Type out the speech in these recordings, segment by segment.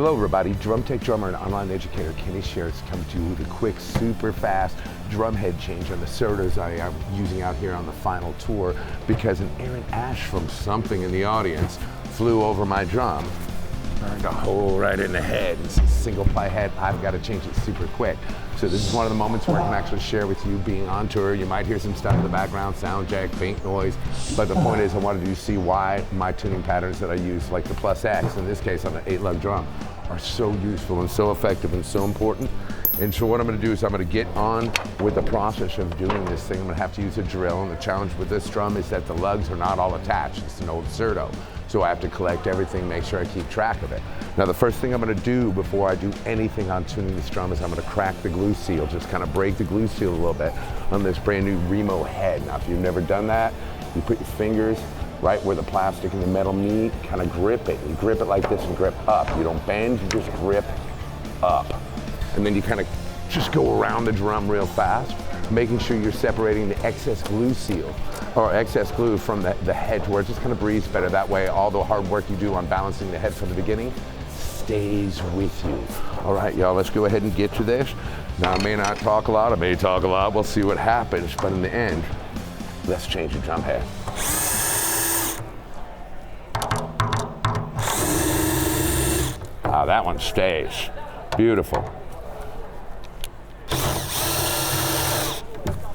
Hello everybody, drum tech drummer and online educator Kenny Sharretts coming to you with a quick, super fast drum head change on the Surdos I am using out here on the final tour because an errant ash from something in the audience flew over my drum, burned a hole right in the head. It's a single ply head, I've got to change it super quick. So this is one of the moments where I can actually share with you being on tour. You might hear some stuff in the background, sound jack, faint noise, but the point is I wanted you to see why my tuning patterns that I use, like the plus X, in this case on the 8-lug drum, are so useful and so effective and so important. And so what I'm going to do is I'm going to get on with the process of doing this thing. I'm going to have to use a drill, and the challenge with this drum is that the lugs are not all attached. It's an old Surdo. So I have to collect everything, make sure I keep track of it. Now the first thing I'm going to do before I do anything on tuning this drum is I'm going to crack the glue seal, just kind of break the glue seal a little bit on this brand new Remo head. Now if you've never done that, you put your fingers right where the plastic and the metal meet, kind of grip it. You grip it like this and grip up. You don't bend, you just grip up. And then you kind of just go around the drum real fast, making sure you're separating the excess glue seal or excess glue from the head to where it just kind of breathes better. That way all the hard work you do on balancing the head from the beginning stays with you. All right, y'all, let's go ahead and get to this. Now I may not talk a lot, I may talk a lot, we'll see what happens, but in the end, let's change the drum head. Ah, that one stays. Beautiful.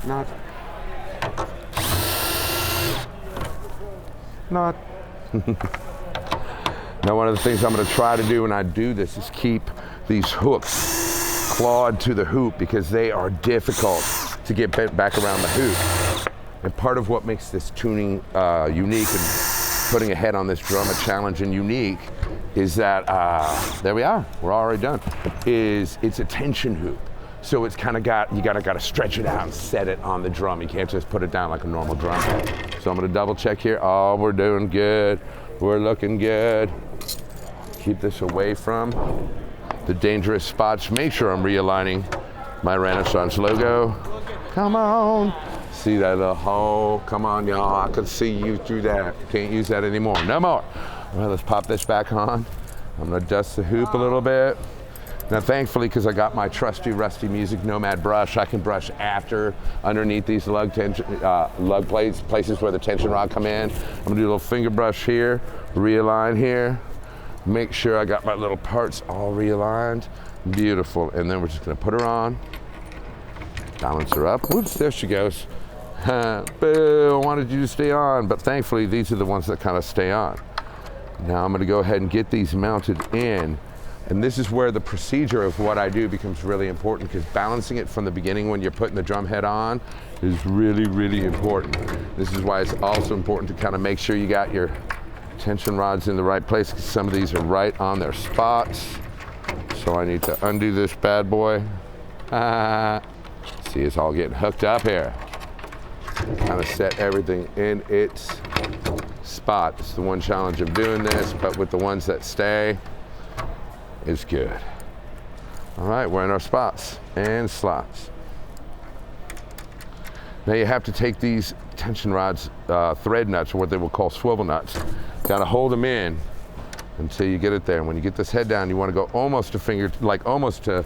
Not. Now one of the things I'm going to try to do when I do this is keep these hooks clawed to the hoop because they are difficult to get back around the hoop. And part of what makes this tuning unique and putting a head on this drum a challenge and unique is that, there we are, we're already done, is it's a tension hoop. So it's kind of you gotta stretch it out and set it on the drum. You can't just put it down like a normal drum head. So I'm gonna double check here. Oh, we're doing good. We're looking good. Keep this away from the dangerous spots. Make sure I'm realigning my Renaissance logo. Come on. See that little hole? Come on, y'all. I can see you through that. Can't use that anymore. No more. All right, let's pop this back on. I'm gonna dust the hoop a little bit. Now thankfully, because I got my trusty rusty Music Nomad brush, I can brush underneath these lug plates, places where the tension rod come in. I'm gonna do a little finger brush here, realign here, make sure I got my little parts all realigned. Beautiful, and then we're just gonna put her on, balance her up. Whoops, there she goes. Boo, I wanted you to stay on, but thankfully these are the ones that kind of stay on. Now I'm gonna go ahead and get these mounted in. And this is where the procedure of what I do becomes really important because balancing it from the beginning when you're putting the drum head on is really, really important. This is why it's also important to kind of make sure you got your tension rods in the right place because some of these are right on their spots. So I need to undo this bad boy. See, it's all getting hooked up here. Kind of set everything in its spot. It's the one challenge of doing this, but with the ones that stay, is good. All right, we're in our spots and slots. Now you have to take these tension rods, thread nuts, or what they will call swivel nuts. Got to hold them in until you get it there. And when you get this head down, you want to go almost almost to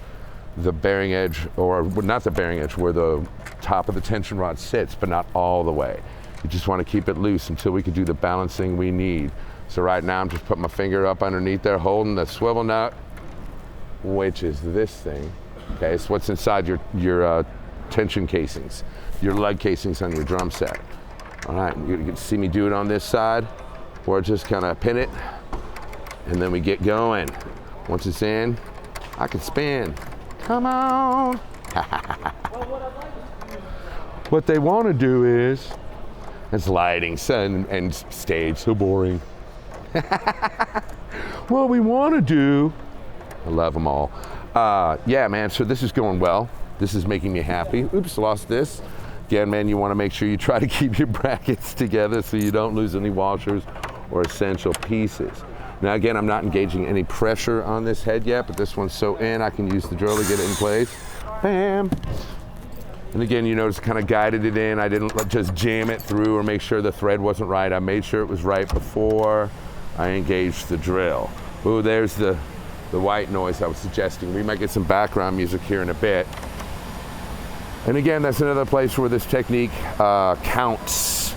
the bearing edge, or not the bearing edge, where the top of the tension rod sits, but not all the way. You just want to keep it loose until we can do the balancing we need. So right now I'm just putting my finger up underneath there, holding the swivel nut, which is this thing. Okay, it's what's inside your tension casings, your lug casings on your drum set. All right, you can see me do it on this side, or just kind of pin it, and then we get going. Once it's in, I can spin. Come on. What they want to do is, it's lighting and stage, so boring. What we want to do, I love them all. Yeah, man, so this is going well. This is making me happy. Oops, lost this. Again, man, you want to make sure you try to keep your brackets together so you don't lose any washers or essential pieces. Now, again, I'm not engaging any pressure on this head yet, but this one's so in, I can use the drill to get it in place. Bam. And again, you notice I kind of guided it in. I didn't just jam it through or make sure the thread wasn't right. I made sure it was right before I engaged the drill. Ooh, there's the the white noise I was suggesting. We might get some background music here in a bit. And again, that's another place where this technique counts,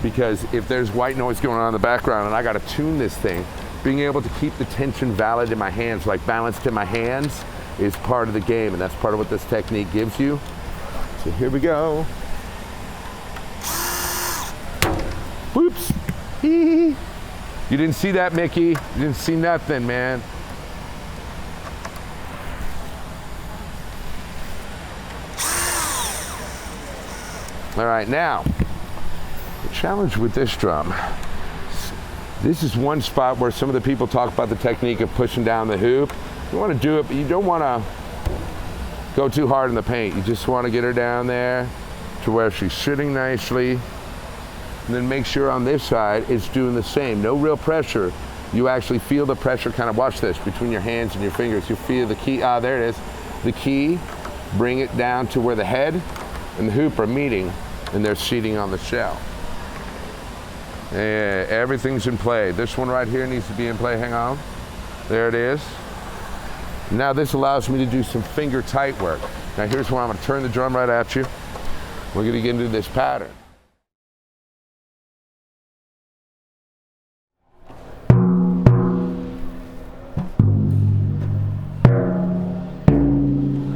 because if there's white noise going on in the background and I gotta tune this thing, being able to keep the tension valid in my hands, like balanced in my hands, is part of the game, and that's part of what this technique gives you. So here we go. Whoops. You didn't see that, Mickey. You didn't see nothing, man. All right, now, the challenge with this drum, this is one spot where some of the people talk about the technique of pushing down the hoop. You want to do it, but you don't want to go too hard in the paint. You just want to get her down there to where she's sitting nicely. And then make sure on this side it's doing the same. No real pressure. You actually feel the pressure, kind of, watch this, between your hands and your fingers. You feel the key, there it is. The key, bring it down to where the head and the hoop are meeting, and they're seating on the shell. Yeah, everything's in play. This one right here needs to be in play, hang on. There it is. Now this allows me to do some finger tight work. Now here's where I'm gonna turn the drum right at you. We're gonna get into this pattern.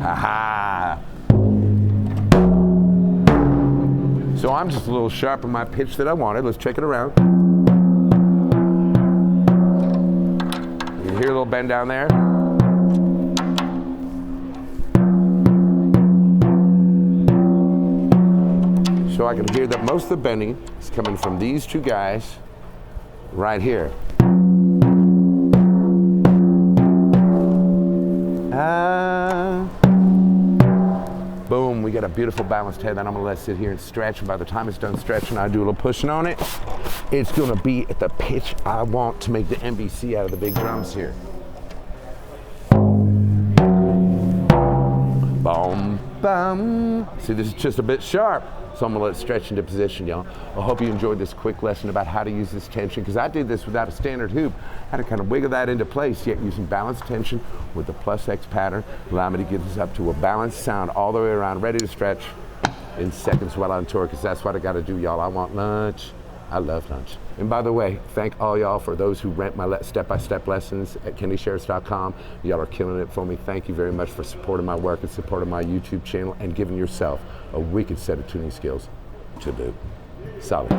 Ha-ha. So I'm just a little sharp in my pitch that I wanted. Let's check it around. You can hear a little bend down there. So I can hear that most of the bending is coming from these two guys right here. Boom, we got a beautiful balanced head that I'm gonna let sit here and stretch, and by the time it's done stretching, I do a little pushing on it. It's gonna be at the pitch I want to make the MBC out of the big drums here. Boom, bum. See, this is just a bit sharp, so I'm gonna let it stretch into position, y'all. I hope you enjoyed this quick lesson about how to use this tension, because I did this without a standard hoop. I had to kind of wiggle that into place, yet using balanced tension with the +X pattern, allow me to get this up to a balanced sound all the way around, ready to stretch in seconds while on tour, because that's what I gotta do, y'all. I want lunch. I love lunch. And by the way, thank all y'all for those who rent my step-by-step lessons at KennySharretts.com. Y'all are killing it for me. Thank you very much for supporting my work and supporting my YouTube channel and giving yourself a wicked set of tuning skills to boot. Solid.